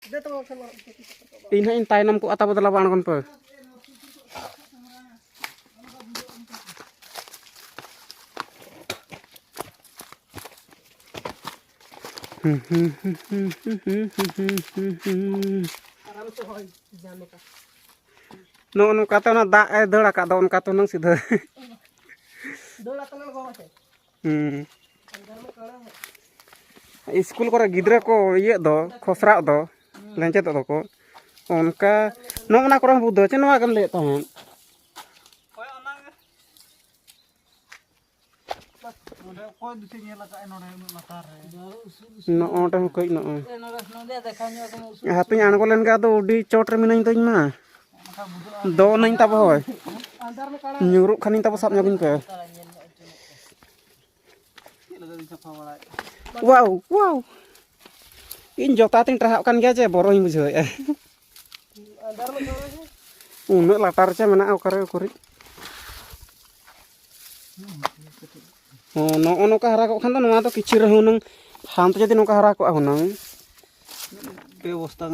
Ini tainam ku atau betul apa kon pe. No no kata na da dara ka da on kata nang sidha. School kore gidra ko iye do khosra do lencet do ko onka nongna korang budo che noa kam le tahen no onta ko no hapin an ko len ga do udi chot re minain toin ma do nain ta boy nyuruk khanin ta sap nyagin ke wow wow in jok ta ting trahak kan ge je boro ing bujhe unek latar che mena okare kurit no ono ka hara ko khan to noa to kichir hunang ham to jadi no ka hara ko hunang ବ୍ୟବସ୍ଥା